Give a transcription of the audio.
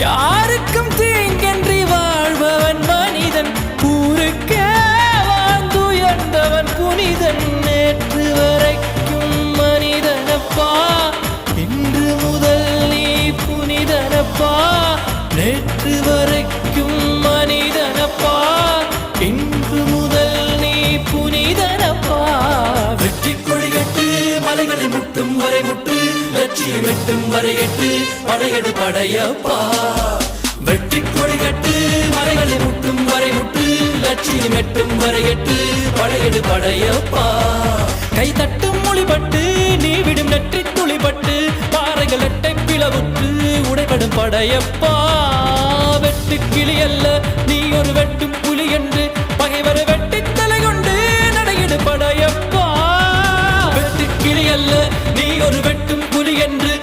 யாருக்கும் தீங்கன்றி வாழ்பவன் மனிதன், ஊருக்கே வாழ்ந்துயர்ந்தவன் புனிதன். நேற்று வரைக்கும் மனிதனப்பா, இன்று முதல் நீ புனிதனப்பா. நேற்று வரைக்கும் மனிதனப்பா, இன்று முதல் நீ புனிதனப்பா. வெற்றி கொடிகட்டு மலைகளை முட்டும் வரை முட்டு, லட்சியம் எட்டும் வரை எட்டு, படையெடு படையப்பா. வெற்றி கொடிகட்டு மலைகளை முட்டும் வரை முட்டு, லட்சியம் எட்டும் வரை எட்டு, படையெடு படையப்பா. கை தட்டும் மொழிபட்டு நீ விடும் நெற்றி துளிபட்டு, பாறைகள் எட்டை பிளவுற்று உடைபடும் படையப்பா. வெட்டு கிளி அல்ல நீ ஒரு வெட்டும் புலி என்று, பகைவரை வெட்டி தலை கொண்டு நடையிடு படையப்பா. வெட்டு கிளி அல்ல நீ ஒரு வெட்டும் புலி என்று,